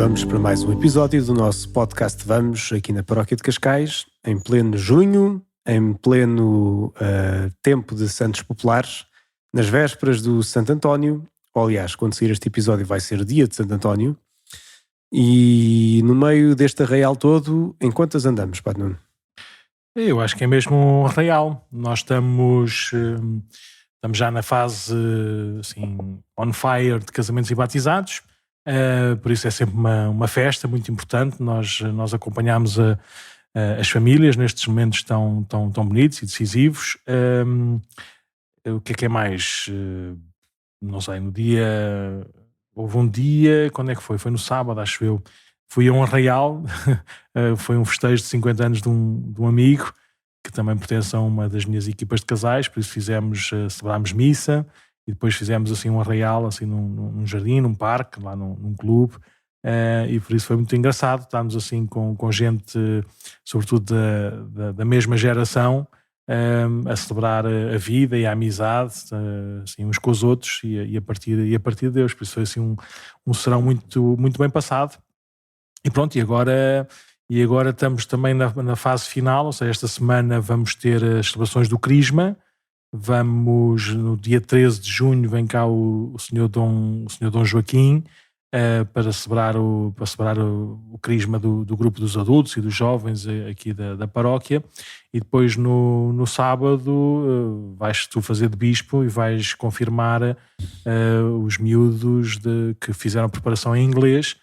vamos para mais um episódio do nosso podcast Vamos, aqui na Paróquia de Cascais, em pleno junho, em pleno tempo de Santos Populares, nas vésperas do Santo António, ou aliás, quando sair este episódio vai ser dia de Santo António, e no meio deste arraial todo, em quantas andamos, Padre Nuno? Eu acho que é mesmo um arraial. Nós estamos já na fase assim, on fire de casamentos e batizados, por isso é sempre uma festa muito importante. Nós acompanhamos as famílias nestes momentos tão bonitos e decisivos. O que é mais? Não sei, no dia... Houve um dia, quando é que foi? Foi no sábado, acho eu. Fui a um arraial, foi um festejo de 50 anos de um amigo, que também pertence a uma das minhas equipas de casais, por isso celebrámos missa, e depois fizemos assim um arraial, assim num jardim, num parque, lá num clube, e por isso foi muito engraçado. Estávamos assim com gente, sobretudo da mesma geração, a celebrar a vida e a amizade, assim, uns com os outros, e a partir de Deus. Por isso foi assim um serão muito, muito bem passado. E pronto, e agora estamos também na fase final, ou seja, esta semana vamos ter as celebrações do Crisma. No dia 13 de junho vem cá o Senhor Dom Joaquim, para celebrar o Crisma do grupo dos adultos e dos jovens aqui da paróquia. E depois no sábado vais tu fazer de bispo e vais confirmar os miúdos que fizeram a preparação em inglês.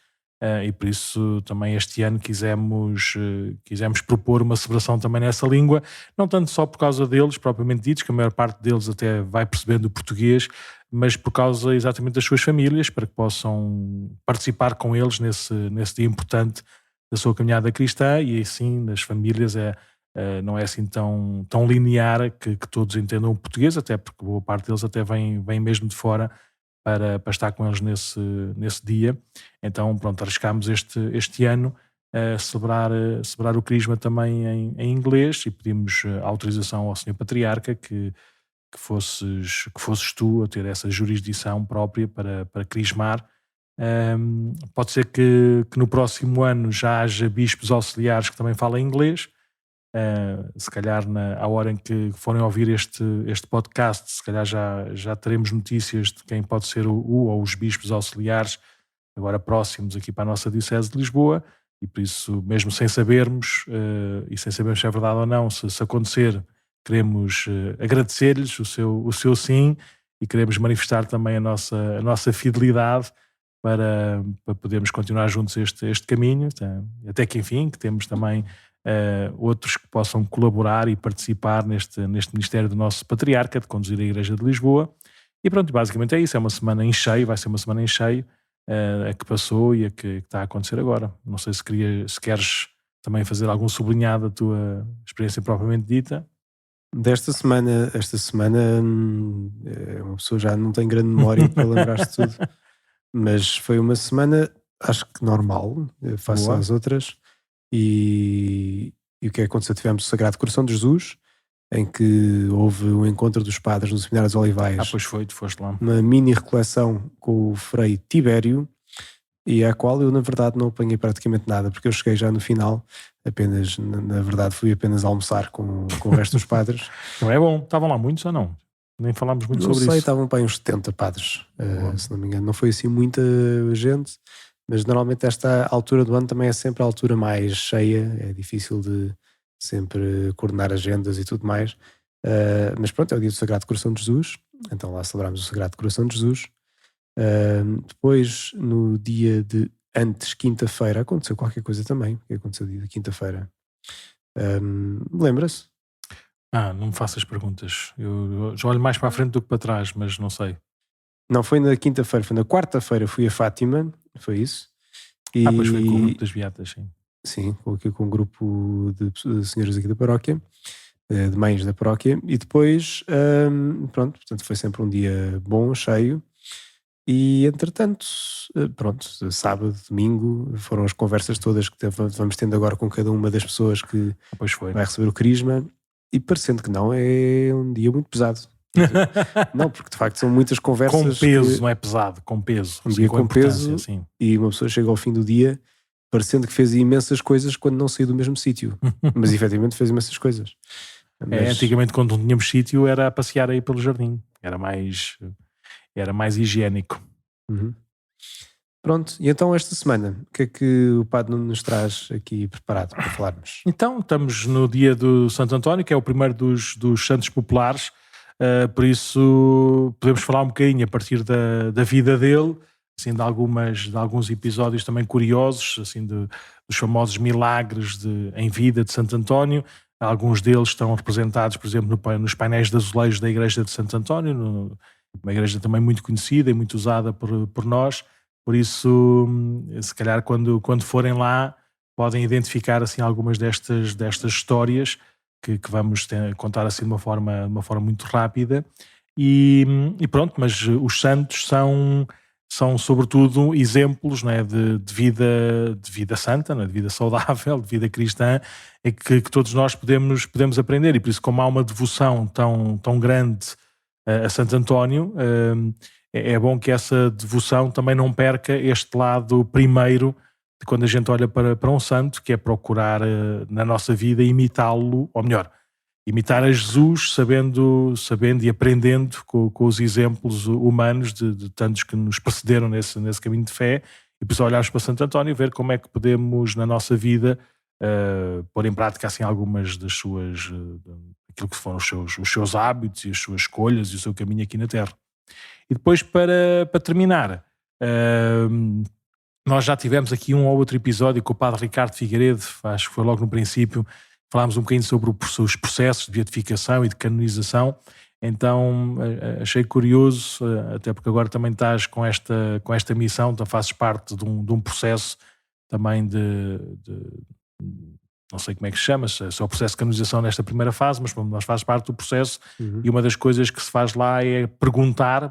E por isso também este ano quisemos propor uma celebração também nessa língua, não tanto só por causa deles propriamente ditos, que a maior parte deles até vai percebendo o português, mas por causa exatamente das suas famílias, para que possam participar com eles nesse dia importante da sua caminhada cristã. E assim, nas famílias não é assim tão linear que todos entendam o português, até porque boa parte deles até vem mesmo de fora para estar com eles nesse dia. Então pronto, arriscámos este ano a celebrar o Crisma também em inglês, e pedimos autorização ao Sr. Patriarca que fosses tu a ter essa jurisdição própria para crismar. Pode ser que no próximo ano já haja bispos auxiliares que também falem inglês. Se calhar à hora em que forem ouvir este podcast, se calhar já teremos notícias de quem pode ser ou os bispos auxiliares agora próximos aqui para a nossa Diocese de Lisboa. E por isso, mesmo sem sabermos, e sem sabermos se é verdade ou não, se acontecer, queremos agradecer-lhes o seu sim, e queremos manifestar também a nossa fidelidade para podermos continuar juntos este caminho, até que enfim, que temos também outros que possam colaborar e participar neste ministério do nosso Patriarca, de conduzir a Igreja de Lisboa. E pronto, basicamente é isso. É uma semana em cheio, vai ser uma semana em cheio, a que passou e a que está a acontecer agora. Não sei se queres também fazer algum sublinhado da tua experiência propriamente dita. Esta semana uma pessoa já não tem grande memória para lembrar-se de tudo, mas foi uma semana, acho que normal, face às outras. E o que aconteceu? Tivemos o Sagrado Coração de Jesus, em que houve um encontro dos padres no Seminário dos Olivais. Pois foi, tu foste lá. Uma mini recoleção com o Frei Tibério, e à qual eu, na verdade, não apanhei praticamente nada, porque eu cheguei já no final, na verdade, fui apenas almoçar com o resto dos padres. Não é bom? Estavam lá muitos ou não? Nem falámos muito sobre isso. Não sei, estavam para aí uns 70 padres, se não me engano. Não foi assim muita gente, mas normalmente esta altura do ano também é sempre a altura mais cheia, é difícil de sempre coordenar agendas e tudo mais. Mas pronto, é o dia do Sagrado Coração de Jesus, então lá celebramos o Sagrado Coração de Jesus. Depois, no dia de antes, quinta-feira, aconteceu qualquer coisa também. O que aconteceu no dia de quinta-feira? Lembra-se? Não me faças perguntas. Eu já olho mais para a frente do que para trás, mas não sei. Não foi na quinta-feira, foi na quarta-feira. Fui a Fátima, foi isso. Pois foi com o grupo das Beatas, sim. Sim, com um grupo de senhoras aqui da paróquia, de mães da paróquia. E depois, pronto, portanto foi sempre um dia bom, cheio. E entretanto, pronto, sábado, domingo, foram as conversas todas que vamos tendo agora com cada uma das pessoas que vai receber o Crisma. E parecendo que não, é um dia muito pesado. Não, porque de facto são muitas conversas. Com peso, não é pesado, com peso. Um dia com peso, assim. E uma pessoa chega ao fim do dia parecendo que fez imensas coisas quando não saiu do mesmo sítio. Mas efetivamente fez imensas coisas. Antigamente, quando não tínhamos sítio, era a passear aí pelo jardim. Era mais higiênico. Pronto, e então esta semana, o que é que o Padre nos traz aqui preparado para falarmos? Então, estamos no dia do Santo António, que é o primeiro dos santos populares, por isso podemos falar um bocadinho a partir da vida dele, assim, de alguns episódios também curiosos, assim, dos famosos milagres em vida de Santo António. Alguns deles estão representados, por exemplo, nos painéis de azulejos da Igreja de Santo António, uma igreja também muito conhecida e muito usada por nós. Por isso, se calhar quando forem lá, podem identificar assim algumas destas histórias que vamos contar assim de uma forma muito rápida. E pronto, mas os santos são sobretudo exemplos, não é, de vida santa, não é, de vida saudável, de vida cristã, que todos nós podemos aprender. E por isso, como há uma devoção tão grande a Santo António, é bom que essa devoção também não perca este lado primeiro de quando a gente olha para um santo, que é procurar na nossa vida imitá-lo, ou melhor, imitar a Jesus sabendo e aprendendo com os exemplos humanos de tantos que nos precederam nesse caminho de fé, e por isso olharmos para Santo António e ver como é que podemos na nossa vida pôr em prática assim algumas das suas, aquilo que foram os seus hábitos e as suas escolhas e o seu caminho aqui na Terra. E depois, para terminar, nós já tivemos aqui um ou outro episódio com o Padre Ricardo Figueiredo, acho que foi logo no princípio, falámos um bocadinho sobre os processos de beatificação e de canonização. Então achei curioso, até porque agora também estás com esta missão, então fazes parte de um processo também de não sei como é que se chama, se é o processo de canonização nesta primeira fase, mas nós fazes parte do processo. E uma das coisas que se faz lá é perguntar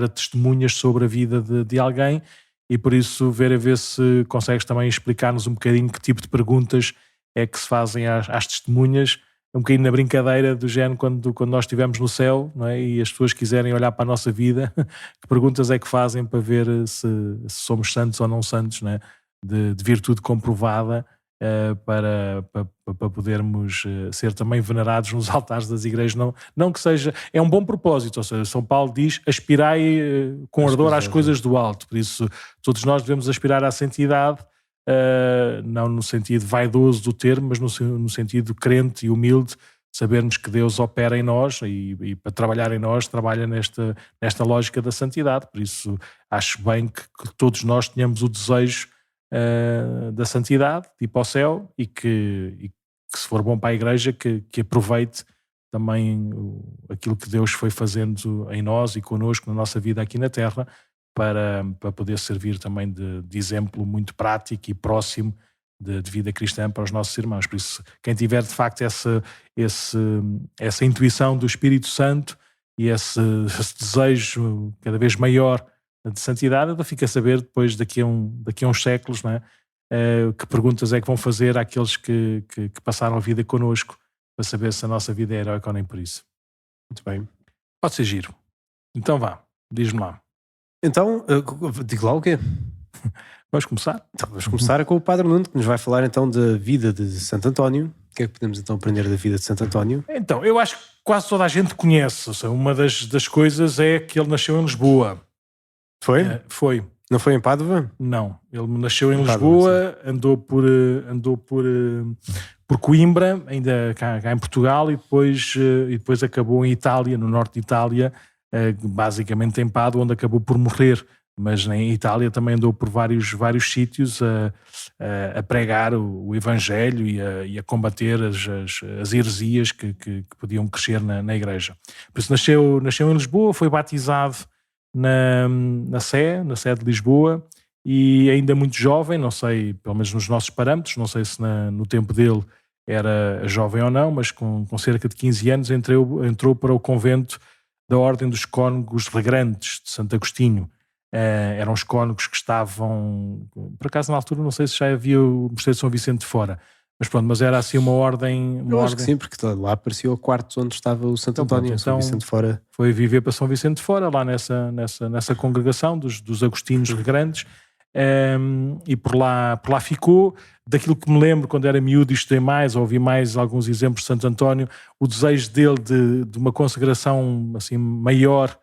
a testemunhas sobre a vida de alguém, e por isso ver se consegues também explicar-nos um bocadinho que tipo de perguntas é que se fazem às testemunhas, um bocadinho na brincadeira do género quando nós estivermos no céu, não é? E as pessoas quiserem olhar para a nossa vida, que perguntas é que fazem para ver se somos santos ou não santos, não é? De virtude comprovada, para podermos ser também venerados nos altares das igrejas, não que seja, é um bom propósito, ou seja, São Paulo diz, aspirai com ardor às coisas do alto, por isso todos nós devemos aspirar à santidade, não no sentido vaidoso do termo, mas no sentido crente e humilde, sabermos que Deus opera em nós e para trabalhar em nós, trabalha nesta lógica da santidade, por isso acho bem que todos nós tenhamos o desejo da santidade, de ir para o céu, e que se for bom para a igreja, que aproveite também aquilo que Deus foi fazendo em nós e connosco na nossa vida aqui na Terra, para poder servir também de exemplo muito prático e próximo de vida cristã para os nossos irmãos. Por isso, quem tiver de facto essa intuição do Espírito Santo e esse desejo cada vez maior de santidade, ainda fica a saber depois daqui a uns séculos, não é? Que perguntas é que vão fazer àqueles que passaram a vida connosco, para saber se a nossa vida é heroica ou nem por isso. Muito bem. Pode ser giro. Então vá, diz-me lá. Então, digo lá o quê? Vamos começar? Então, vamos começar com o Padre Nuno, que nos vai falar então da vida de Santo António. O que é que podemos então aprender da vida de Santo António? Então, eu acho que quase toda a gente conhece. Ou seja, uma das coisas é que ele nasceu em Lisboa. Foi? Foi. Não foi em Pádua? Não. Ele nasceu em Lisboa, andou por Coimbra, ainda cá em Portugal, e depois acabou em Itália, no norte de Itália, basicamente em Pádua, onde acabou por morrer. Mas em Itália também andou por vários sítios a pregar o Evangelho e a combater as heresias que podiam crescer na igreja. Por isso nasceu em Lisboa, foi batizado na Sé de Lisboa, e ainda muito jovem, não sei, pelo menos nos nossos parâmetros, não sei se no tempo dele era jovem ou não, mas com cerca de 15 anos entrou para o convento da Ordem dos Cónegos Regrantes de Santo Agostinho. Eram os cónegos que estavam, por acaso na altura não sei se já havia o Mosteiro de São Vicente de Fora, Mas pronto, mas era assim uma ordem... Eu acho que sim, porque lá aparecia o quarto onde estava o Santo António, São Vicente de Fora. Foi viver para São Vicente de Fora, lá nessa congregação dos Agostinos Grandes, e por lá ficou. Daquilo que me lembro, quando era miúdo e estudei mais, ouvi mais alguns exemplos de Santo António, o desejo dele de uma consagração assim, maior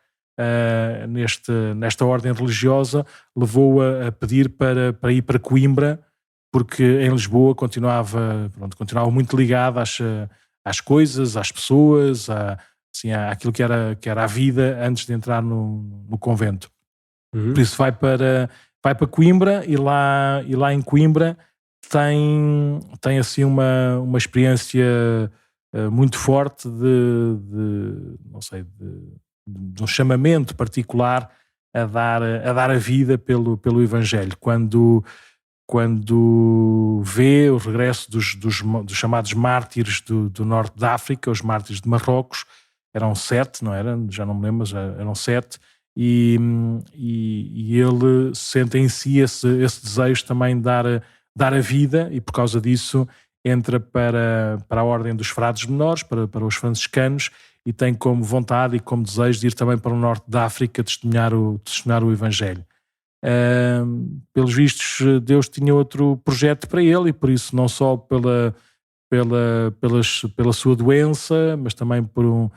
nesta ordem religiosa levou-a a pedir para ir para Coimbra, porque em Lisboa continuava muito ligado às coisas, às pessoas, àquilo que era a vida antes de entrar no convento. Por isso vai para Coimbra e lá em Coimbra tem assim uma experiência muito forte de um chamamento particular a dar a vida pelo Evangelho. Quando vê o regresso dos chamados mártires do norte da África, os mártires de Marrocos, eram 7, não eram? Já não me lembro, mas eram 7, e ele sente em si esse desejo também de dar a vida, e por causa disso entra para a ordem dos frades menores, para os franciscanos, e tem como vontade e como desejo de ir também para o norte da África testemunhar o Evangelho. Pelos vistos, Deus tinha outro projeto para ele, e por isso não só pela sua doença, mas também pelo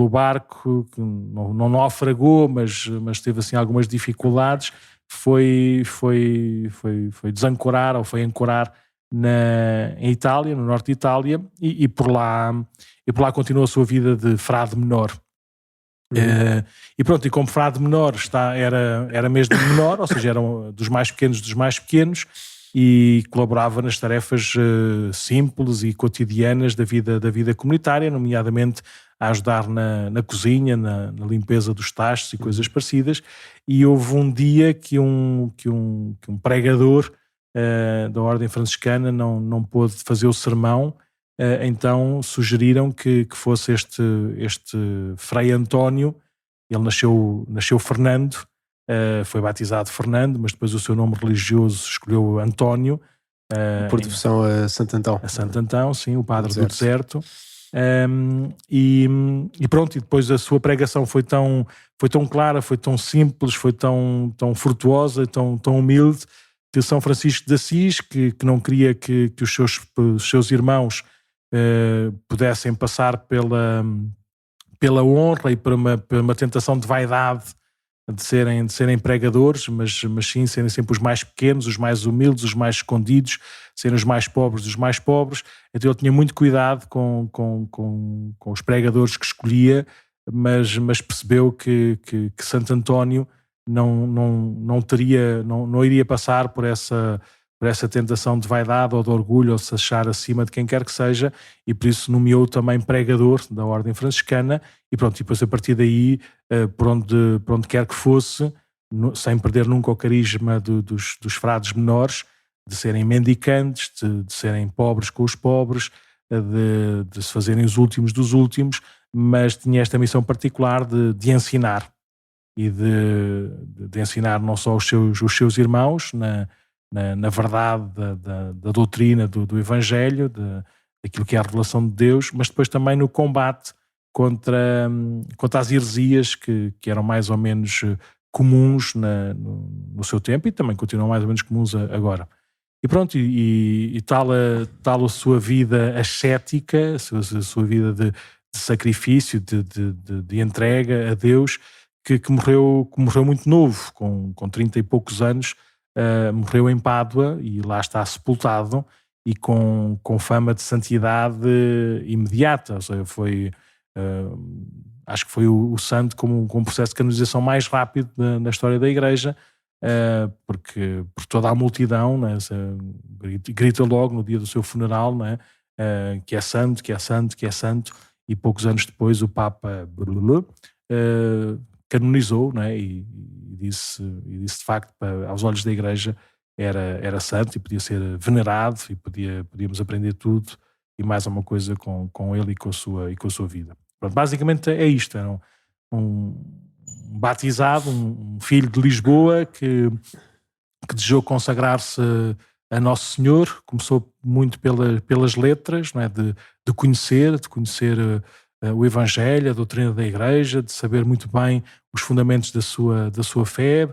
barco que não naufragou, mas teve assim algumas dificuldades, foi desancorar, ou foi ancorar em Itália, no norte de Itália, e por lá continuou a sua vida de frade menor. E pronto, e como frade menor era mesmo menor, ou seja, era dos mais pequenos, e colaborava nas tarefas simples e cotidianas da vida comunitária, nomeadamente a ajudar na cozinha, na limpeza dos tachos e coisas parecidas. E houve um dia que um pregador da ordem franciscana não pôde fazer o sermão. Então sugeriram que fosse este Frei António. Ele nasceu Fernando, foi batizado Fernando, mas depois o seu nome religioso escolheu António. Por devoção a Santo Antão. A Santo Antão, sim, o padre do deserto. E pronto, e depois a sua pregação foi tão clara, foi tão simples, foi tão frutuosa, tão humilde, que São Francisco de Assis, que não queria que os seus irmãos pudessem passar pela honra e por uma tentação de vaidade de serem pregadores, mas sim serem sempre os mais pequenos, os mais humildes, os mais escondidos, serem os mais pobres dos mais pobres. Então ele tinha muito cuidado com os pregadores que escolhia, mas percebeu que Santo António não iria passar por essa tentação de vaidade ou de orgulho, ou de se achar acima de quem quer que seja, e por isso nomeou também pregador da ordem franciscana. E pronto, e depois a partir daí, por onde quer que fosse, sem perder nunca o carisma dos frades menores, de serem mendicantes, de serem pobres com os pobres, de se fazerem os últimos dos últimos, mas tinha esta missão particular de ensinar, e de ensinar não só os seus irmãos na verdade da doutrina do Evangelho, daquilo que é a revelação de Deus, mas depois também no combate contra as heresias que eram mais ou menos comuns no seu tempo, e também continuam mais ou menos comuns agora. E pronto, e tal a sua vida ascética, a sua vida de sacrifício, de entrega a Deus, que morreu muito novo, com 30 e poucos anos. Morreu em Pádua e lá está sepultado, e com fama de santidade imediata. Ou seja, acho que foi o santo com um processo de canonização mais rápido na história da Igreja, porque por toda a multidão, né, grita logo no dia do seu funeral, né, que é santo, que é santo, que é santo, e poucos anos depois o Papa canonizou, né, e disse de facto, aos olhos da Igreja, era santo e podia ser venerado, e podíamos aprender tudo e mais alguma coisa com ele e com a sua vida. Pronto, basicamente é isto. Era um batizado, um filho de Lisboa que desejou consagrar-se a Nosso Senhor. Começou muito pelas letras, não é? De conhecer o Evangelho, a doutrina da Igreja, de saber muito bem os fundamentos da sua fé.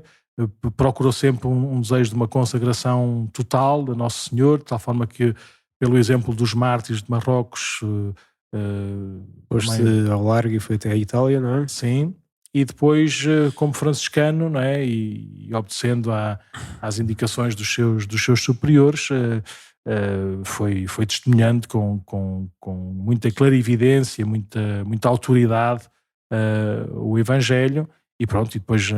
Procurou sempre um desejo de uma consagração total a Nosso Senhor, de tal forma que, pelo exemplo dos mártires de Marrocos, pôs-se ao largo e foi até a Itália, não é? Sim, e depois, como franciscano, não é? E obedecendo às indicações dos seus superiores, foi testemunhando com muita clarividência, muita autoridade o Evangelho. E pronto, e depois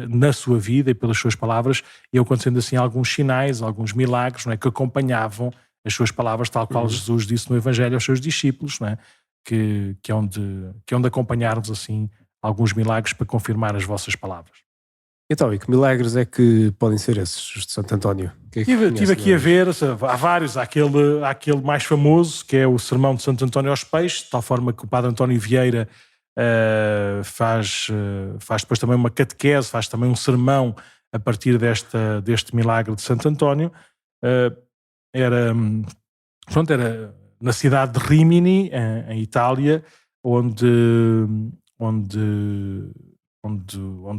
na sua vida e pelas suas palavras, iam acontecendo assim alguns sinais, alguns milagres, não é? Que acompanhavam as suas palavras, tal qual Jesus disse no Evangelho aos seus discípulos, não é? Que é onde acompanharmos assim alguns milagres para confirmar as vossas palavras. Então, e que milagres é que podem ser esses, os de Santo António? Estive aqui a ver, há vários, há aquele mais famoso, que é o Sermão de Santo António aos Peixes, de tal forma que o Padre António Vieira faz depois também uma catequese, faz também um sermão a partir deste milagre de Santo António. Era na cidade de Rimini, em Itália, onde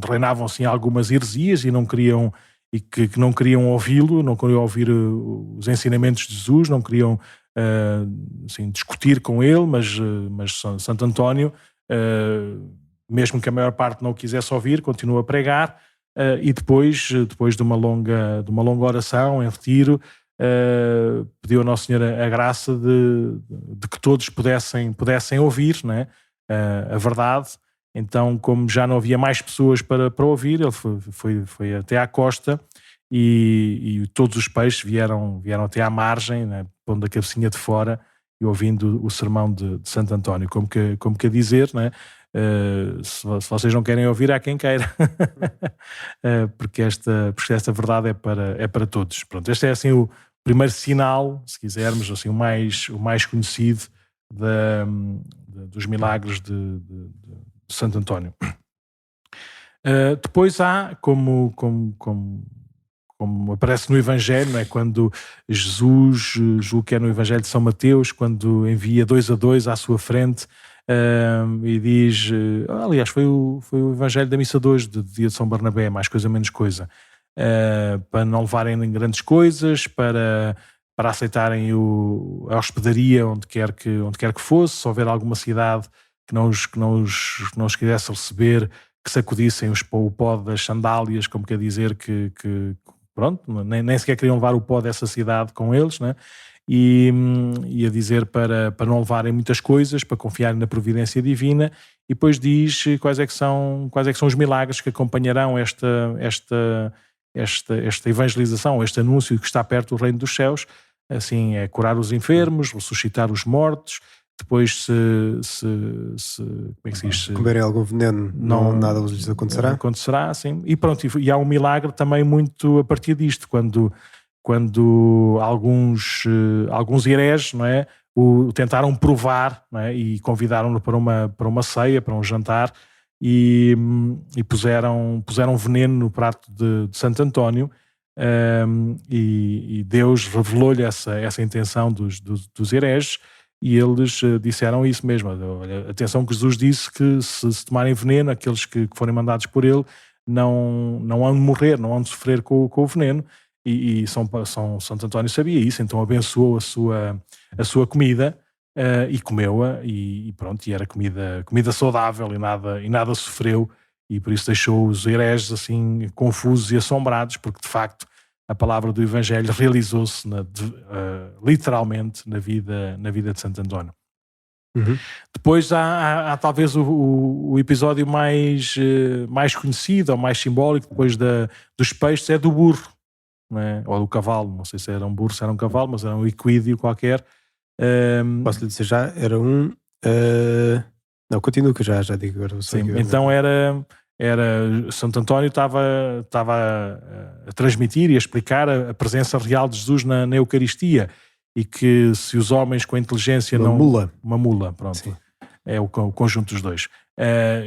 reinavam assim algumas heresias e que não queriam ouvi-lo, não queriam ouvir os ensinamentos de Jesus, não queriam assim, discutir com ele, mas Santo António, mesmo que a maior parte não o quisesse ouvir, continua a pregar, e depois de uma longa oração em retiro, pediu a Nossa Senhora a graça de que todos pudessem ouvir, não é? A verdade. Então, como já não havia mais pessoas para ouvir, ele foi até à costa e todos os peixes vieram até à margem, né, pondo a cabecinha de fora e ouvindo o sermão de Santo António, como que a dizer, né, se vocês não querem ouvir, há quem queira. porque esta verdade é para todos. Pronto, este é assim o primeiro sinal, se quisermos, assim, o mais conhecido dos milagres de Santo António. Depois há, como aparece no Evangelho, não é? Quando Jesus, julgo que é no Evangelho de São Mateus, quando envia 2 a 2 à sua frente e diz, aliás, foi o Evangelho da Missa de hoje, de dia de São Barnabé, mais coisa menos coisa, para não levarem grandes coisas, para aceitarem a hospedaria onde quer que fosse, se houver alguma cidade que não os quisesse receber, que sacudissem o pó das sandálias, como quer dizer que pronto, nem sequer queriam levar o pó dessa cidade com eles, né? E a dizer para não levarem muitas coisas, para confiarem na providência divina, e depois diz quais é que são os milagres que acompanharão esta evangelização, este anúncio que está perto do reino dos céus. Assim, é curar os enfermos, ressuscitar os mortos. Depois, como é que se diz? Se comerem algum veneno, nada lhes acontecerá. Acontecerá, sim. E pronto, e há um milagre também muito a partir disto, quando alguns hereges, não é, o tentaram provar, não é, e convidaram-no para uma ceia, para um jantar, e puseram veneno no prato de Santo António, e Deus revelou-lhe essa intenção dos hereges. E eles disseram isso mesmo. Olha, atenção que Jesus disse que se tomarem veneno, aqueles que forem mandados por ele não hão de morrer, não hão de sofrer com o veneno. E Santo António sabia isso, então abençoou a sua comida e comeu-a, e pronto, e era comida saudável e nada sofreu, e por isso deixou os hereges assim confusos e assombrados, porque de facto a palavra do Evangelho realizou-se literalmente na vida de Santo António. Depois há talvez o episódio mais conhecido ou mais simbólico depois dos peixes, é do burro, não é? Ou do cavalo, não sei se era um burro, se era um cavalo, mas era um equídeo qualquer. Posso lhe dizer já, era um... Não, continuo que já digo agora. Sim, então era Santo António estava a transmitir e a explicar a presença real de Jesus na Eucaristia, e que se os homens com a inteligência uma mula, uma mula, pronto. Sim. é o conjunto dos dois.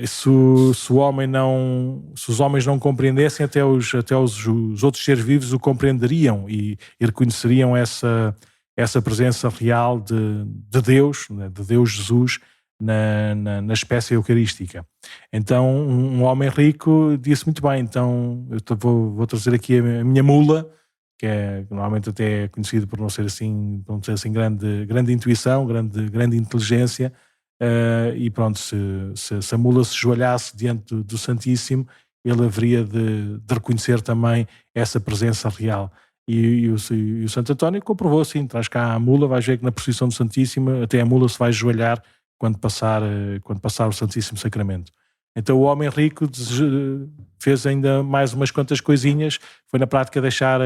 Se os homens não compreendessem, até os outros seres vivos o compreenderiam e reconheceriam essa presença real de Deus, né, de Deus Jesus na espécie eucarística. Então um homem rico disse muito bem, então eu vou trazer aqui a minha mula, que normalmente até é conhecido por não ser assim grande intuição, grande inteligência, e pronto, se a mula se joelhasse diante do Santíssimo, ele haveria de reconhecer também essa presença real. E o Santo António comprovou assim, traz cá a mula, vais ver que na procissão do Santíssimo até a mula se vai ajoelhar quando passar o Santíssimo Sacramento. Então o homem rico fez ainda mais umas quantas coisinhas, foi na prática deixar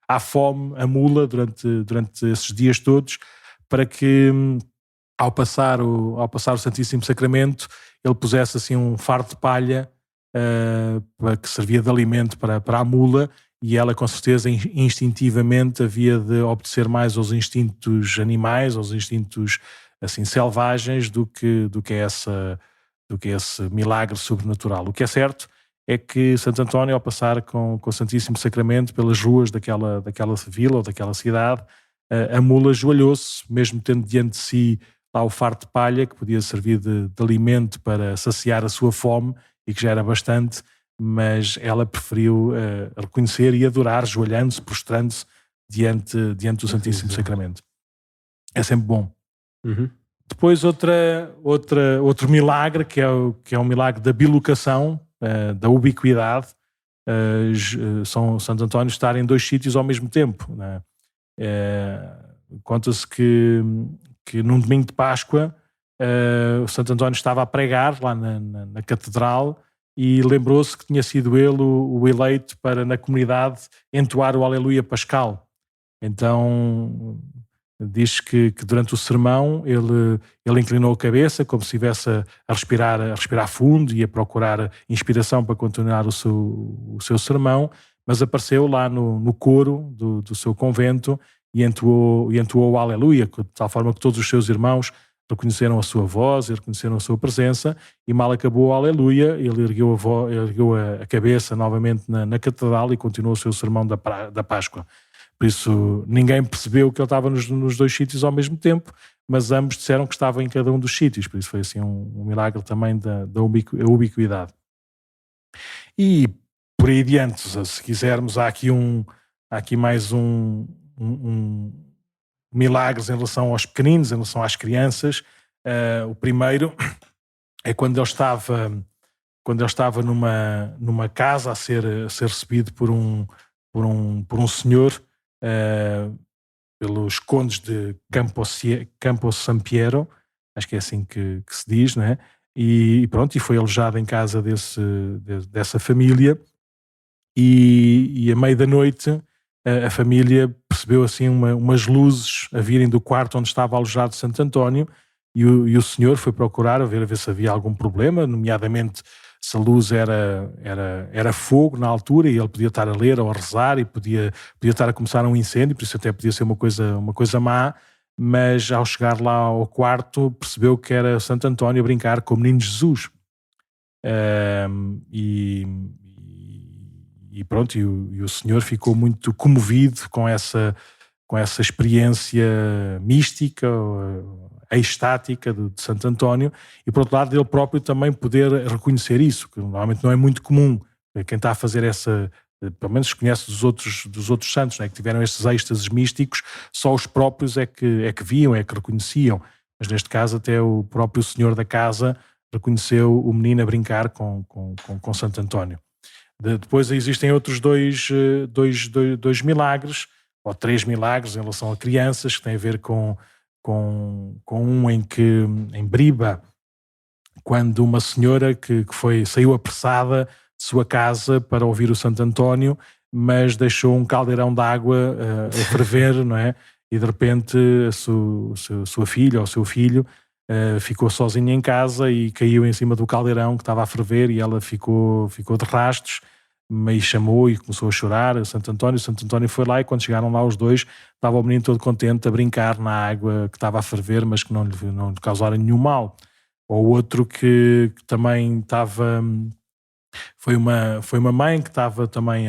à fome a mula durante esses dias todos, para que ao passar o Santíssimo Sacramento ele pusesse assim um fardo de palha que servia de alimento para a mula, e ela com certeza instintivamente havia de obedecer mais aos instintos animais, aos instintos assim selvagens, do que esse milagre sobrenatural. O que é certo é que Santo António, ao passar com o Santíssimo Sacramento pelas ruas daquela vila ou daquela cidade, a mula ajoelhou-se, mesmo tendo diante de si lá o fardo de palha, que podia servir de alimento para saciar a sua fome, e que já era bastante, mas ela preferiu reconhecer e adorar, ajoelhando-se, prostrando-se diante do Santíssimo Sacramento. É sempre bom. Uhum. Depois outro milagre, que é o milagre da bilocação, da ubiquidade. São Santo António estar em 2 sítios ao mesmo tempo, né? Conta-se que num domingo de Páscoa o Santo António estava a pregar lá na catedral, e lembrou-se que tinha sido ele o eleito para na comunidade entoar o Aleluia Pascal. Então diz que durante o sermão ele inclinou a cabeça como se estivesse a respirar fundo e a procurar inspiração para continuar o seu sermão, mas apareceu lá no coro do seu convento e entoou o Aleluia, de tal forma que todos os seus irmãos reconheceram a sua voz e reconheceram a sua presença, e mal acabou o Aleluia, ele ergueu a cabeça novamente na catedral e continuou o seu sermão da Páscoa. Por isso ninguém percebeu que ele estava nos 2 sítios ao mesmo tempo, mas ambos disseram que estava em cada um dos sítios. Por isso foi assim um milagre também da ubiquidade. E por aí adiante, se quisermos, há aqui mais milagres em relação aos pequeninos, em relação às crianças. O primeiro é quando ele estava numa casa a ser recebido por um senhor, pelos condes de Campo Sampiero, acho que é assim que se diz, né? E pronto, e foi alojado em casa dessa família, e à meia da noite a família percebeu assim umas luzes a virem do quarto onde estava alojado Santo António, e o senhor foi procurar a ver se havia algum problema, nomeadamente se a luz era fogo na altura, e ele podia estar a ler ou a rezar, e podia estar a começar um incêndio, por isso até podia ser uma coisa má, mas ao chegar lá ao quarto percebeu que era Santo António a brincar com o menino Jesus. E pronto, e o senhor ficou muito comovido com essa experiência mística, extática de Santo António, e por outro lado ele próprio também poder reconhecer isso, que normalmente não é muito comum. Quem está a fazer pelo menos conhece dos outros santos, né, que tiveram estes êxtases místicos, só os próprios é que viam, é que reconheciam, mas neste caso até o próprio senhor da casa reconheceu o menino a brincar com Santo António. Depois existem outros dois milagres, ou 3 milagres em relação a crianças, que têm a ver com um em Briba, quando uma senhora que saiu apressada de sua casa para ouvir o Santo António, mas deixou um caldeirão de água a ferver, não é? E de repente a sua filha ou o seu filho ficou sozinha em casa e caiu em cima do caldeirão que estava a ferver, e ela ficou de rastos, me chamou e começou a chorar, o Santo António foi lá, e quando chegaram lá os dois, estava o menino todo contente a brincar na água que estava a ferver, mas que não lhe causara nenhum mal. Ou outro que também estava, foi uma mãe que estava também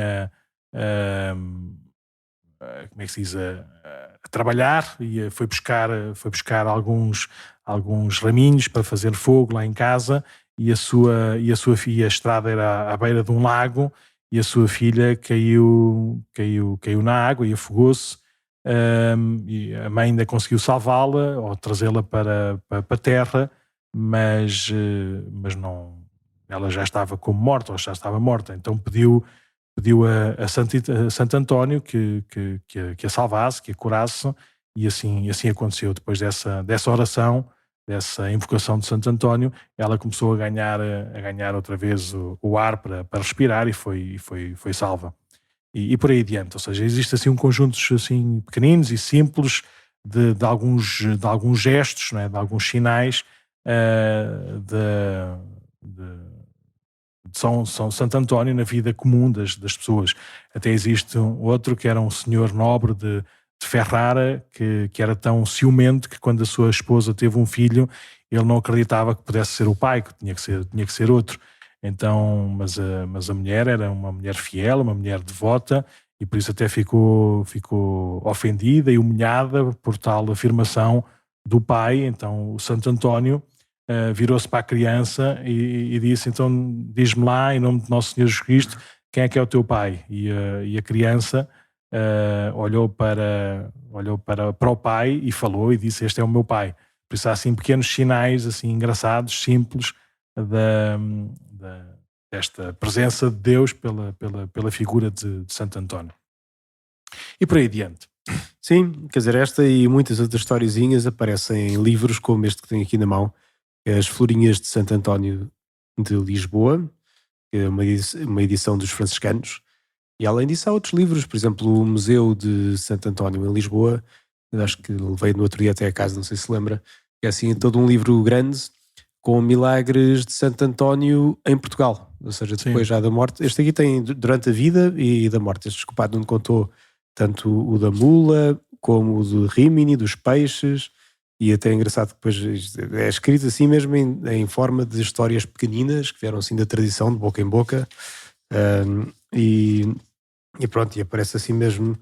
como é que se diz, a trabalhar, e foi buscar alguns raminhos para fazer fogo lá em casa, e a sua filha, a estrada era à beira de um lago, e a sua filha caiu na água e afogou-se, e a mãe ainda conseguiu salvá-la ou trazê-la para a terra, mas não, ela já estava como morta, ou já estava morta, então pediu a Santo António que a salvasse, que a curasse, e assim aconteceu. Depois dessa oração, dessa invocação de Santo António, ela começou a ganhar outra vez o ar para respirar, e foi salva. E por aí adiante. Ou seja, existe assim um conjunto assim pequeninos e simples de alguns gestos, não é? De alguns sinais de São Santo António na vida comum das pessoas. Até existe outro que era um senhor nobre de Ferrara, que era tão ciumento que, quando a sua esposa teve um filho, ele não acreditava que pudesse ser o pai, que tinha que ser outro. Então, mas a mulher era uma mulher fiel, uma mulher devota, e por isso até ficou ofendida e humilhada por tal afirmação do pai. Então o Santo António virou-se para a criança e disse: então diz-me lá, em nome de Nosso Senhor Jesus Cristo, quem é que é o teu pai? E a criança olhou para o pai e falou e disse: este é o meu pai. Por isso há assim pequenos sinais assim engraçados, simples, desta presença de Deus pela figura de Santo António. E por aí adiante. Sim, quer dizer, esta e muitas outras historiezinhas aparecem em livros como este que tenho aqui na mão, As Florinhas de Santo António de Lisboa, que é uma edição dos franciscanos. E além disso há outros livros, por exemplo, o Museu de Santo António em Lisboa, acho que levei no outro dia até a casa, não sei se lembra, é assim todo um livro grande com milagres de Santo António em Portugal, ou seja, depois já da morte. Este aqui tem durante a vida e da morte. Este desculpado não contou tanto o da mula como o do Rímini, dos peixes, e até é engraçado que depois é escrito assim mesmo em forma de histórias pequeninas que vieram assim da tradição, de boca em boca, e pronto, e aparece assim mesmo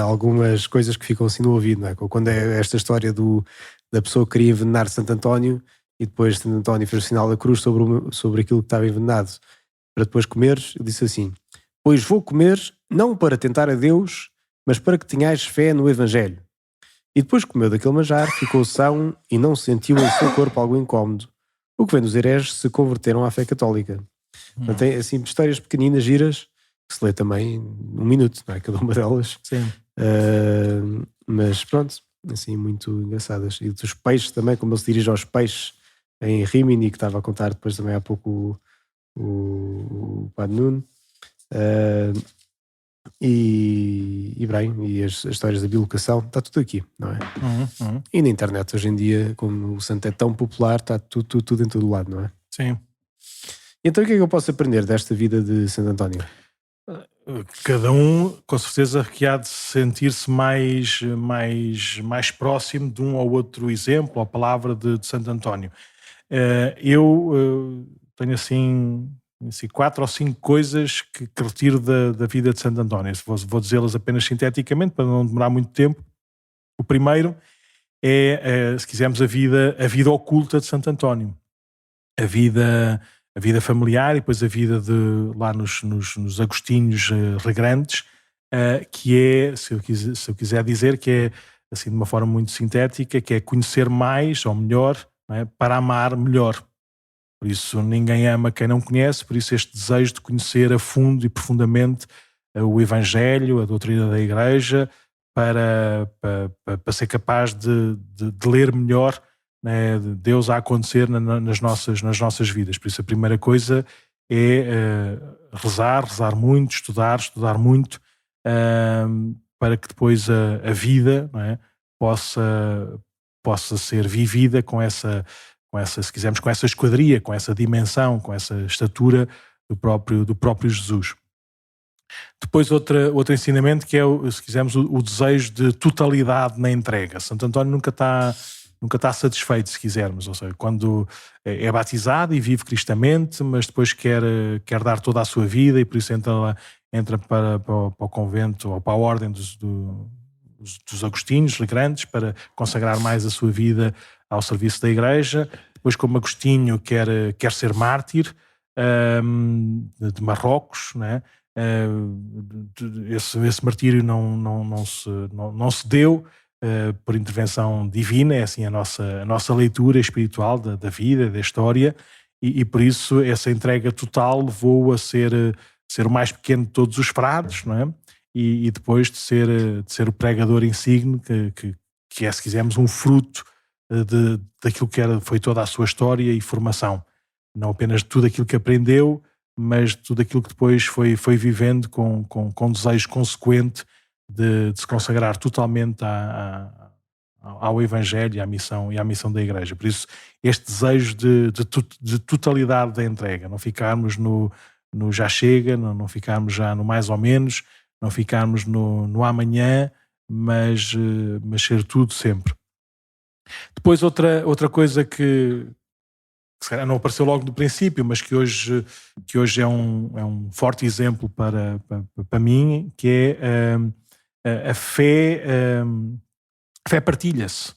algumas coisas que ficam assim no ouvido, não é? Quando é esta história da pessoa que queria envenenar Santo António, e depois Santo António fez o sinal da cruz sobre aquilo que estava envenenado para depois comeres. Ele disse assim: pois vou comer não para tentar a Deus, mas para que tenhais fé no Evangelho. E depois comeu daquele manjar, ficou são e não sentiu em seu corpo algum incómodo. O que vem dos hereges se converteram à fé católica. Então, tem assim histórias pequeninas, giras, que se lê também num minuto, não é? Cada uma delas. Sim. Mas pronto, assim muito engraçadas. E dos peixes também, como ele se dirige aos peixes em Rímini, que estava a contar depois também há pouco o Padre Nuno. E bem, e as histórias da bilocação, está tudo aqui, não é? E na internet hoje em dia, como o santo é tão popular, está tudo em todo lado, não é? Sim. Então o que é que eu posso aprender desta vida de Santo António? Cada um, com certeza, que há de sentir-se mais próximo de um ou outro exemplo ou palavra de Santo António. Eu tenho assim 4 ou 5 coisas que retiro da vida de Santo António. Vou dizê-las apenas sinteticamente para não demorar muito tempo. O primeiro é, se quisermos, a vida oculta de Santo António. A vida familiar, e depois a vida lá nos Agostinhos Regrantes, que é, se eu quiser dizer, que é, assim, de uma forma muito sintética, que é conhecer mais ou melhor, não é? Para amar melhor. Por isso ninguém ama quem não conhece, por isso este desejo de conhecer a fundo e profundamente o Evangelho, a doutrina da Igreja, para ser capaz de ler melhor, né, Deus a acontecer nas nossas vidas. Por isso a primeira coisa é rezar muito, estudar muito, para que depois a vida, não é, possa ser vivida com essa, se quisermos, com essa esquadria, com essa dimensão, com essa estatura do próprio Jesus. Depois outro ensinamento que é, se quisermos, o desejo de totalidade na entrega. Santo António nunca está satisfeito, se quisermos, ou seja, quando é batizado e vive cristamente, mas depois quer dar toda a sua vida e por isso entra para o convento ou para a ordem dos agostinhos grandes para consagrar mais a sua vida ao serviço da igreja. Depois, como Agostinho, quer ser mártir de Marrocos, né? Esse martírio não se deu por intervenção divina, é assim a nossa leitura espiritual da vida, da história, e por isso essa entrega total levou a ser o mais pequeno de todos os frades, não é? E depois de ser o pregador insigne, que é, se quisermos, um fruto daquilo que foi toda a sua história e formação. Não apenas de tudo aquilo que aprendeu, mas de tudo aquilo que depois foi vivendo com desejo consequente de se consagrar totalmente ao Evangelho e à missão da Igreja. Por isso, este desejo de totalidade da entrega, não ficarmos no já chega, não ficarmos já no mais ou menos, não ficarmos no amanhã, mas ser tudo sempre. Depois outra coisa que se calhar não apareceu logo no princípio, mas que hoje é um forte exemplo para mim, que é a fé. A fé partilha-se.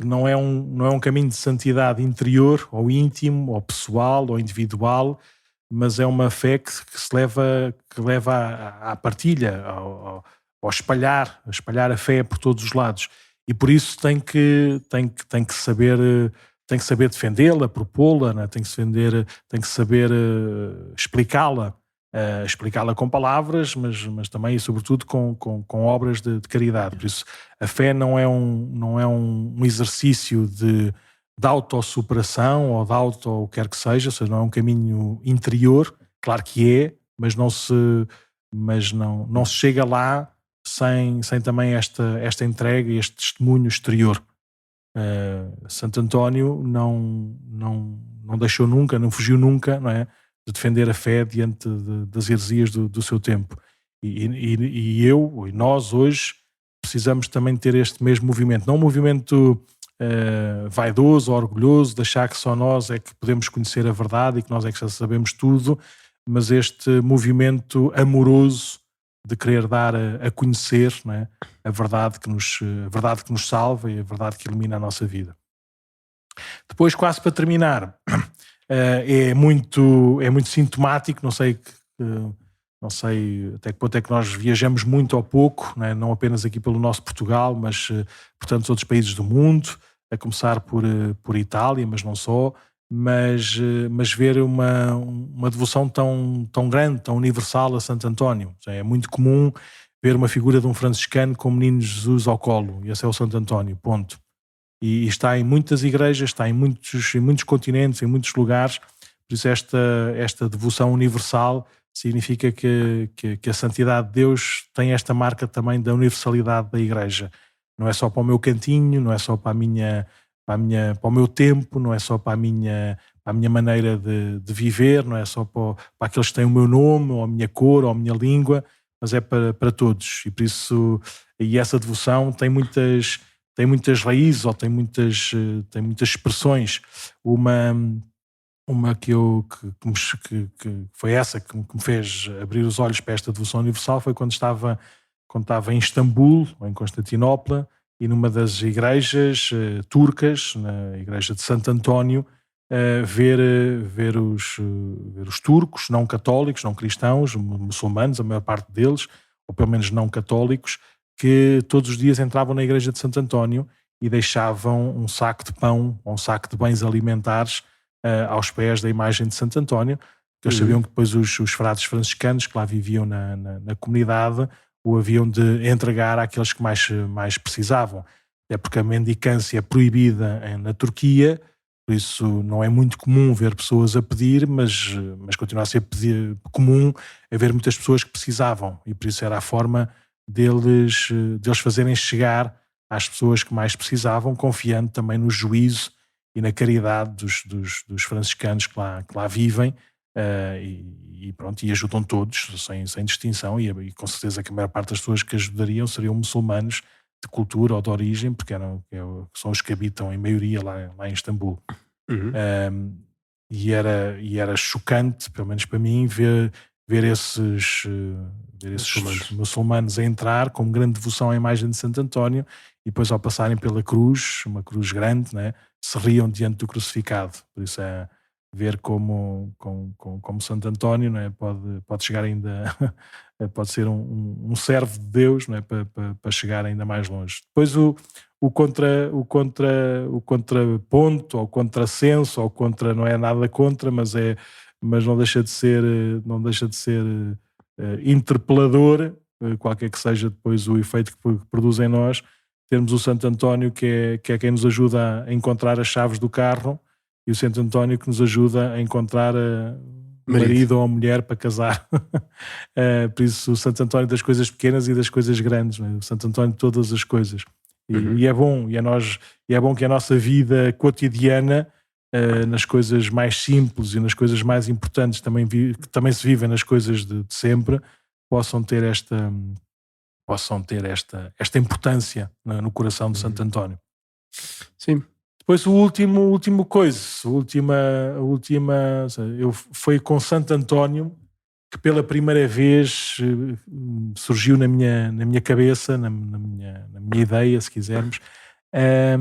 Não é um caminho de santidade interior, ou íntimo, ou pessoal, ou individual, mas é uma fé que leva à partilha, ao espalhar a fé por todos os lados. E por isso tem que saber defendê-la, propô-la, né? Tem que saber explicá-la com palavras, mas também e sobretudo com obras de caridade. Por isso a fé não é um exercício de autossuperação ou de o que quer que seja, ou seja, não é um caminho interior, claro que é, mas não se chega lá sem também esta entrega e este testemunho exterior. Santo António não deixou nunca, não fugiu nunca, não é, de defender a fé diante das heresias do seu tempo. E eu e nós hoje precisamos também ter este mesmo movimento, não um movimento vaidoso, orgulhoso, de achar que só nós é que podemos conhecer a verdade e que nós é que já sabemos tudo, mas este movimento amoroso de querer dar a conhecer, não é, a verdade que nos salva e a verdade que ilumina a nossa vida. Depois, quase para terminar, é muito sintomático, não sei até que ponto é que nós viajamos muito ou pouco, não apenas aqui pelo nosso Portugal, mas por tantos outros países do mundo, a começar por Itália, mas não só, mas ver uma devoção tão grande, tão universal a Santo António. É muito comum ver uma figura de um franciscano com o menino Jesus ao colo, e esse é o Santo António, ponto. E está em muitas igrejas, está em muitos continentes, em muitos lugares, por isso esta devoção universal significa que a santidade de Deus tem esta marca também da universalidade da igreja. Não é só para o meu cantinho, não é só para o meu tempo, não é só para a minha maneira de viver, não é só para aqueles que têm o meu nome, ou a minha cor, ou a minha língua, mas é para todos. E por isso, essa devoção tem muitas raízes, ou tem muitas expressões. Uma que foi essa que me fez abrir os olhos para esta devoção universal foi quando estava em Istambul, ou em Constantinopla, e numa das igrejas turcas, na igreja de Santo António, ver os turcos não católicos, não cristãos, muçulmanos, a maior parte deles, ou pelo menos não católicos, que todos os dias entravam na igreja de Santo António e deixavam um saco de pão ou um saco de bens alimentares aos pés da imagem de Santo António, que eles sabiam que depois os frades franciscanos que lá viviam na comunidade o haviam de entregar àqueles que mais precisavam. É porque a mendicância é proibida na Turquia, por isso não é muito comum ver pessoas a pedir, mas continua a ser comum haver muitas pessoas que precisavam, e por isso era a forma deles fazerem chegar às pessoas que mais precisavam, confiando também no juízo e na caridade dos franciscanos que lá vivem, e pronto, e ajudam todos, sem distinção, e com certeza que a maior parte das pessoas que ajudariam seriam muçulmanos de cultura ou de origem, porque são os que habitam em maioria lá em Istambul. Uhum. E era chocante, pelo menos para mim, ver esses muçulmanos a entrar com grande devoção à imagem de Santo António, e depois, ao passarem pela cruz, uma cruz grande, né, se riam diante do crucificado. Por isso é ver como Santo António, né, pode chegar ainda, pode ser um servo de Deus, né, para chegar ainda mais longe. Depois o contraponto, ou contrassenso, ou contra, não é nada contra, mas não deixa de ser interpelador, qualquer que seja depois o efeito que produz em nós, termos o Santo António, que é quem nos ajuda a encontrar as chaves do carro, e o Santo António que nos ajuda a encontrar marido ou mulher para casar. Por isso, o Santo António das coisas pequenas e das coisas grandes, né? O Santo António de todas as coisas. E é bom, é bom que a nossa vida cotidiana, nas coisas mais simples e nas coisas mais importantes, que também se vivem nas coisas de sempre, possam ter esta importância no coração de Santo António. Sim. Depois foi com Santo António que pela primeira vez surgiu na minha cabeça, na minha ideia, se quisermos, a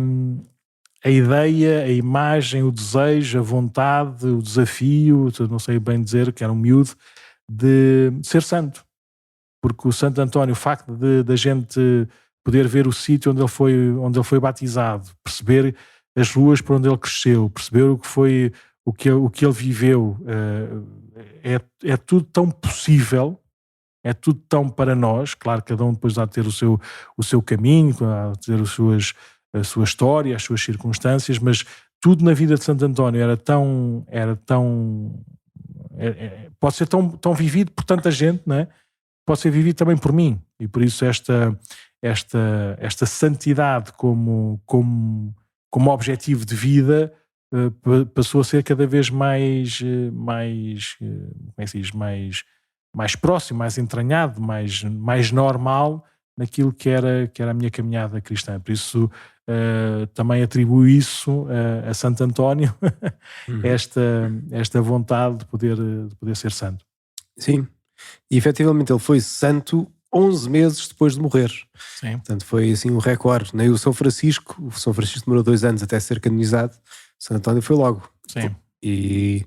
ideia, a imagem, o desejo, a vontade, o desafio, não sei bem dizer, que era um miúdo, de ser santo. Porque o Santo António, o facto da gente poder ver o sítio onde ele foi batizado, perceber as ruas por onde ele cresceu, perceber o que ele viveu, é tudo tão possível, é tudo tão para nós. Claro, cada um depois há de ter o seu caminho, há de ter a sua história, as suas circunstâncias, mas tudo na vida de Santo António pode ser tão vivido por tanta gente, não é? Pode ser vivido também por mim, e por isso esta santidade como objetivo de vida passou a ser cada vez mais próximo, mais entranhado, mais normal naquilo que era a minha caminhada cristã. Por isso também atribuo isso a Santo António, esta vontade de poder ser santo. Sim, e efetivamente ele foi santo 11 meses depois de morrer. Sim. Portanto, foi assim um recorde. Nem o São Francisco demorou 2 anos até ser canonizado. O Santo António foi logo. Sim. E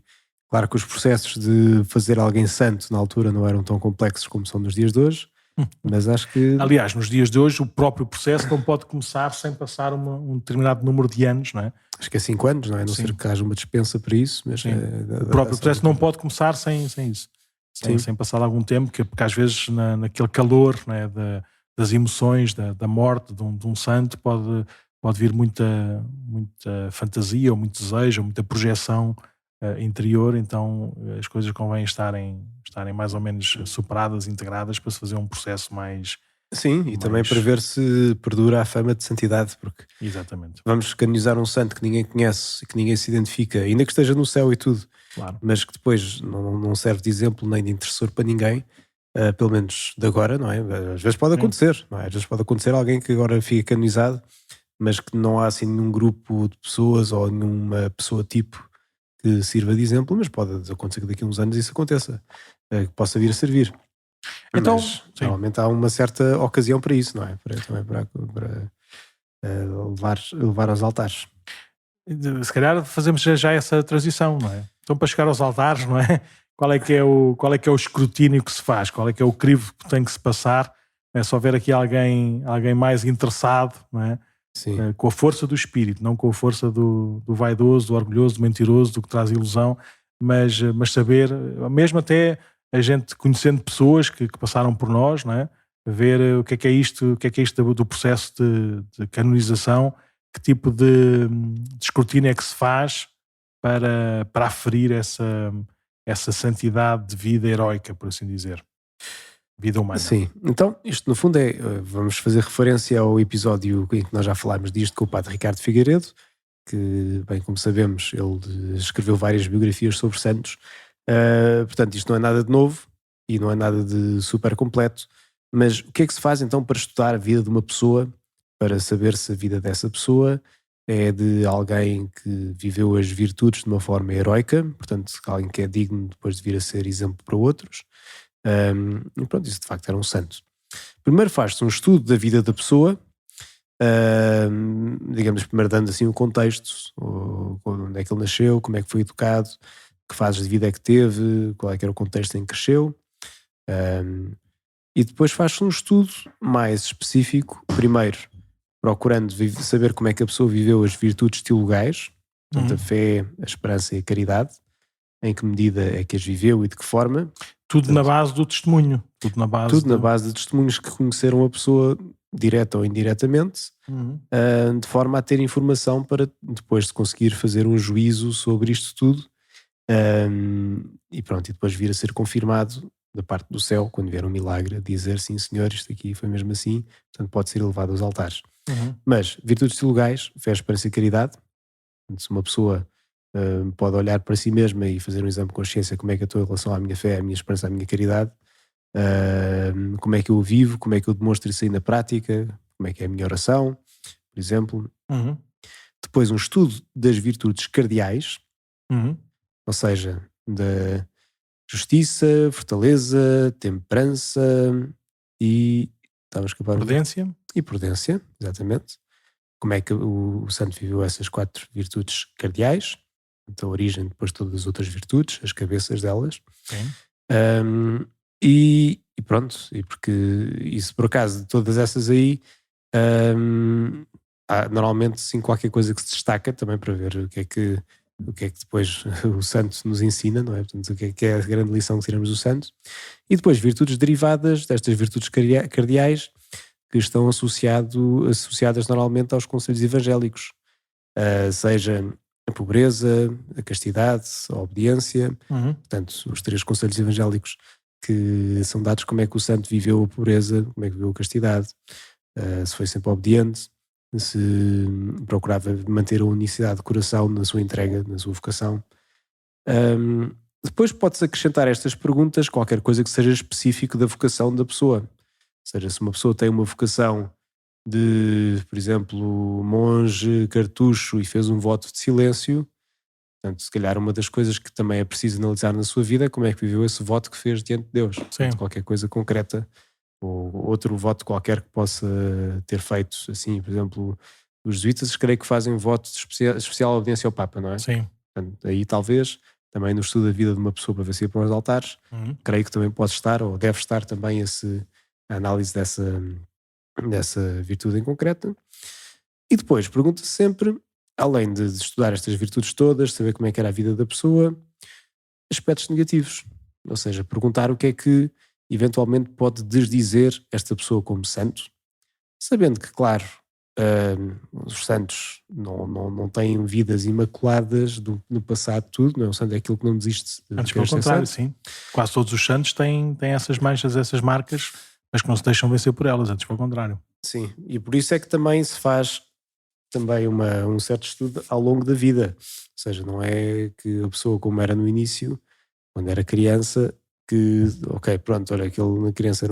claro que os processos de fazer alguém santo na altura não eram tão complexos como são nos dias de hoje, mas acho que... Aliás, nos dias de hoje o próprio processo não pode começar sem passar um determinado número de anos, não é? Acho que é 5 anos, não é? A não ser que haja uma dispensa para isso, mas... o próprio processo não pode começar sem isso. Sem passar algum tempo, porque às vezes naquele calor, né, das emoções, da morte de um santo, pode vir muita fantasia, ou muito desejo, ou muita projeção interior. Então as coisas convém estarem mais ou menos superadas, integradas, para se fazer um processo mais... Sim, e também para ver se perdura a fama de santidade, porque exatamente, vamos canonizar um santo que ninguém conhece, que ninguém se identifica, ainda que esteja no céu e tudo, claro, mas que depois não serve de exemplo nem de intercessor para ninguém, pelo menos de agora, não é? Às vezes pode acontecer, não é? Às vezes pode acontecer alguém que agora fica canonizado, mas que não há assim nenhum grupo de pessoas ou nenhuma pessoa tipo que sirva de exemplo, mas pode acontecer que daqui a uns anos isso aconteça, que possa vir a servir. Então, mas, normalmente há uma certa ocasião para isso, não é? Para levar aos altares. Se calhar fazemos já essa transição, não é? Então, para chegar aos altares, não é? Qual é que é o escrutínio que se faz? Qual é que é o crivo que tem que se passar? É só ver aqui alguém mais interessado, não é? Sim. Com a força do espírito, não com a força do vaidoso, do orgulhoso, do mentiroso, do que traz ilusão, mas saber, mesmo até a gente conhecendo pessoas que passaram por nós, não é? Ver o que é isto do processo de canonização, que tipo de escrutínio é que se faz para aferir essa santidade de vida heroica, por assim dizer, vida humana. Sim, então isto no fundo vamos fazer referência ao episódio em que nós já falámos disto com o padre Ricardo Figueiredo, que, bem como sabemos, ele escreveu várias biografias sobre santos, Portanto, isto não é nada de novo e não é nada de super completo, mas o que é que se faz então para estudar a vida de uma pessoa, para saber se a vida dessa pessoa é de alguém que viveu as virtudes de uma forma heroica, portanto, alguém que é digno depois de vir a ser exemplo para outros. E pronto, isso de facto era um santo. Primeiro faz-se um estudo da vida da pessoa, digamos, primeiro dando assim um contexto, onde é que ele nasceu, como é que foi educado, que fases de vida é que teve, qual é que era o contexto em que cresceu. E depois faz-se um estudo mais específico, primeiro procurando saber como é que a pessoa viveu as virtudes teologais, portanto a fé, a esperança e a caridade, em que medida é que as viveu e de que forma. Tudo Portanto, na base do testemunho. Tudo na base de testemunhos que conheceram a pessoa direta ou indiretamente, de forma a ter informação para depois de conseguir fazer um juízo sobre isto tudo, e pronto, e depois vir a ser confirmado da parte do céu, quando vier um milagre, a dizer sim senhor, isto aqui foi mesmo assim, portanto pode ser elevado aos altares. Mas virtudes teologais, fé, esperança e caridade. Se uma pessoa pode olhar para si mesma e fazer um exame de consciência, como é que eu estou em relação à minha fé, à minha esperança, à minha caridade, como é que eu vivo, como é que eu demonstro isso aí na prática, como é que é a minha oração, por exemplo. Depois um estudo das virtudes cardeais, ou seja, da justiça, fortaleza, temperança e prudência. E prudência, exatamente. Como é que o santo viveu essas 4 virtudes cardeais, então a origem depois de todas as outras virtudes, as cabeças delas. E pronto, e porque isso por acaso de todas essas aí, há normalmente sim qualquer coisa que se destaca também para ver o que é que depois o santo nos ensina, não é? Portanto, o que é a grande lição que tiramos do santo. E depois virtudes derivadas destas virtudes cardeais, que estão associadas normalmente aos conselhos evangélicos, seja a pobreza, a castidade, a obediência. Portanto, os 3 conselhos evangélicos que são dados, como é que o santo viveu a pobreza, como é que viveu a castidade, se foi sempre obediente, se procurava manter a unicidade de coração na sua entrega, na sua vocação. Depois pode-se acrescentar a estas perguntas qualquer coisa que seja específico da vocação da pessoa. Ou seja, se uma pessoa tem uma vocação de, por exemplo, monge, cartucho e fez um voto de silêncio, portanto, se calhar uma das coisas que também é preciso analisar na sua vida é como é que viveu esse voto que fez diante de Deus. Portanto, qualquer coisa concreta ou outro voto qualquer que possa ter feito, assim, por exemplo, os jesuítas creio que fazem um voto de especial obediência ao Papa, não é? Sim. Portanto, aí talvez, também no estudo da vida de uma pessoa para ver se ir para os altares, creio que também pode estar, ou deve estar também a análise dessa virtude em concreto. E depois pergunta-se sempre, além de estudar estas virtudes todas, saber como é que era a vida da pessoa, aspectos negativos. Ou seja, perguntar o que é que eventualmente pode desdizer esta pessoa como santo, sabendo que, claro, os santos não têm vidas imaculadas no passado tudo, não é? O santo é aquilo que não desiste de Antes pelo contrário, sim. Quase todos os santos têm essas manchas, essas marcas, mas que não se deixam vencer por elas, antes pelo contrário. Sim, e por isso é que também se faz também um certo estudo ao longo da vida. Ou seja, não é que a pessoa, como era no início, quando era criança, que, ok, pronto, olha, aquele na criança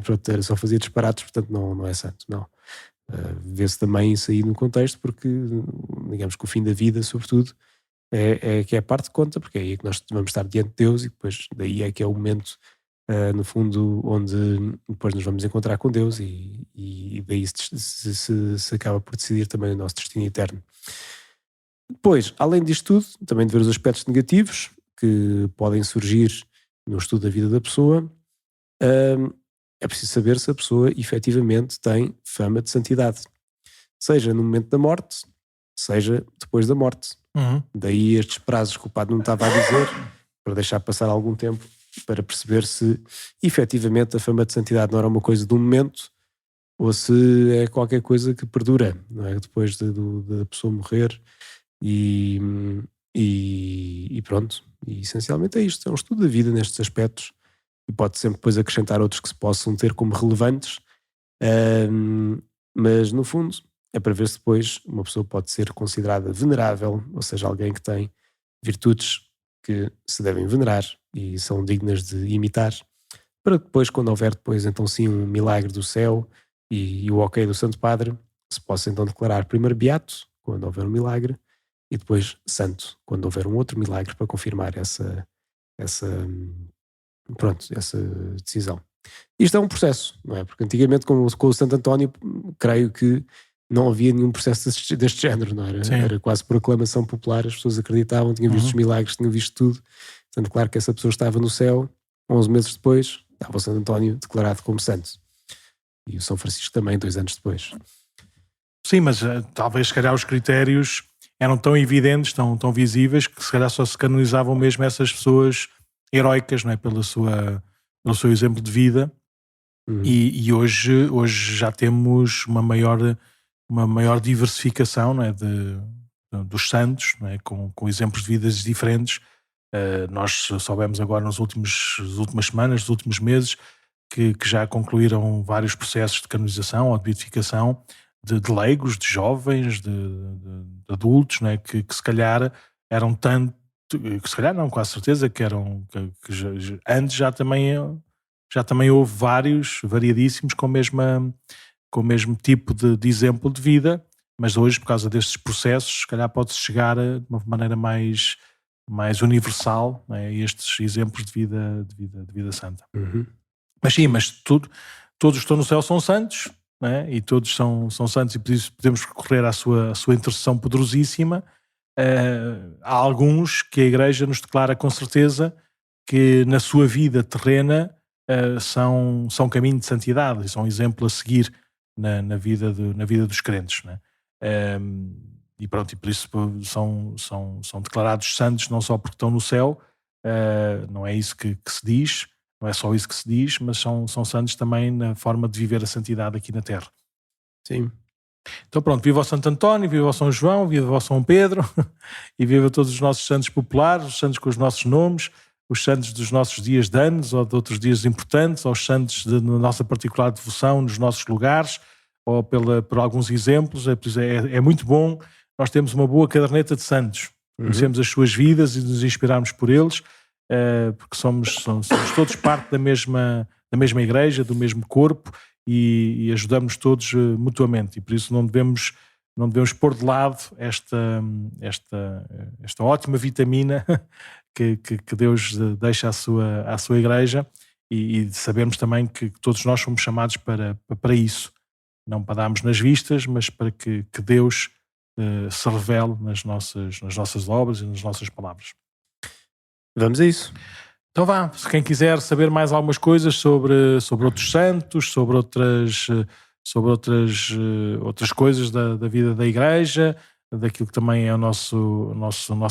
pronto, só fazia disparates, portanto não é santo, não. Vê-se também isso aí no contexto, porque digamos que o fim da vida, sobretudo, é que é a parte que conta, porque é aí que nós vamos estar diante de Deus e depois daí é que é o momento, no fundo, onde depois nos vamos encontrar com Deus e daí se acaba por decidir também o nosso destino eterno. Depois, além disto tudo, também de ver os aspectos negativos que podem surgir no estudo da vida da pessoa, é preciso saber se a pessoa efetivamente tem fama de santidade, seja no momento da morte, seja depois da morte. Daí estes prazos que o padre não estava a dizer, para deixar passar algum tempo, para perceber se efetivamente a fama de santidade não era uma coisa de um momento ou se é qualquer coisa que perdura, não é? Depois da pessoa morrer e pronto. E essencialmente é isto, é um estudo da vida nestes aspectos e pode sempre depois acrescentar outros que se possam ter como relevantes, mas no fundo é para ver se depois uma pessoa pode ser considerada venerável, ou seja, alguém que tem virtudes que se devem venerar e são dignas de imitar, para que depois, quando houver depois então sim um milagre do céu e o ok do Santo Padre, se possa então declarar primeiro beato, quando houver um milagre, e depois santo, quando houver um outro milagre para confirmar essa, essa decisão. Isto é um processo, não é? Porque antigamente com o Santo António, creio que não havia nenhum processo deste género, não era? Sim. Era quase por aclamação popular, as pessoas acreditavam, tinham visto os milagres, tinham visto tudo. Portanto, claro que essa pessoa estava no céu, 11 meses depois, estava o Santo António declarado como santo. E o São Francisco também, 2 anos depois. Sim, mas talvez se calhar os critérios eram tão evidentes, tão visíveis, que se calhar só se canonizavam mesmo essas pessoas heroicas, não é? Pelo seu exemplo de vida. E hoje já temos uma maior diversificação, não é? Dos santos, não é? Com exemplos de vidas diferentes. Nós soubemos agora nas últimas semanas, nos últimos meses, que já concluíram vários processos de canonização ou de beatificação de leigos, de jovens, de adultos, não é? Que se calhar eram tanto, que se calhar não, com a certeza que eram, antes já também houve vários, variadíssimos, com o mesmo tipo de exemplo de vida, mas hoje, por causa destes processos, se calhar pode-se chegar de uma maneira mais universal, não é? A estes exemplos de vida santa. Mas sim, todos que estão no céu são santos, não é? E todos são santos, e por isso podemos recorrer à sua intercessão poderosíssima. Há alguns que a Igreja nos declara com certeza que na sua vida terrena são caminho de santidade e são exemplo a seguir na vida dos crentes, não é? E pronto, e por isso são declarados santos não só porque estão no céu, não é isso que se diz, não é só isso que se diz, mas são santos também na forma de viver a santidade aqui na Terra. Sim. Então pronto, viva o Santo António, viva o São João, viva o São Pedro e viva todos os nossos santos populares, os santos com os nossos nomes, os santos dos nossos dias de anos ou de outros dias importantes, ou os santos na nossa particular devoção nos nossos lugares, ou por alguns exemplos. É muito bom nós temos uma boa caderneta de santos, conhecemos as suas vidas e nos inspirarmos por eles, porque somos todos parte da mesma igreja, do mesmo corpo, e ajudamos todos mutuamente, e por isso não devemos pôr de lado esta ótima vitamina que Deus deixa à sua igreja, e sabermos também que todos nós somos chamados para isso, não para darmos nas vistas, mas para que Deus se revele nas nossas obras e nas nossas palavras. Vamos a isso. Então vá, se quem quiser saber mais algumas coisas sobre outros santos, sobre outras coisas da vida da Igreja, daquilo que também é o nosso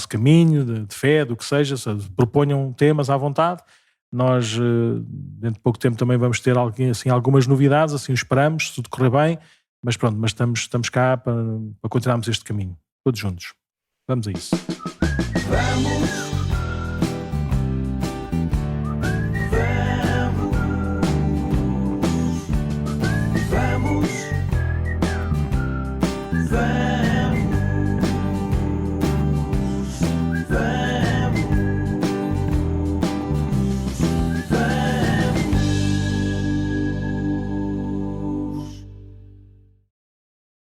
caminho de fé, do que seja, proponham temas à vontade. Nós, dentro de pouco tempo, também vamos ter assim, algumas novidades, assim o esperamos, se tudo correr bem, mas pronto, estamos cá para continuarmos este caminho, todos juntos. Vamos a isso. Vamos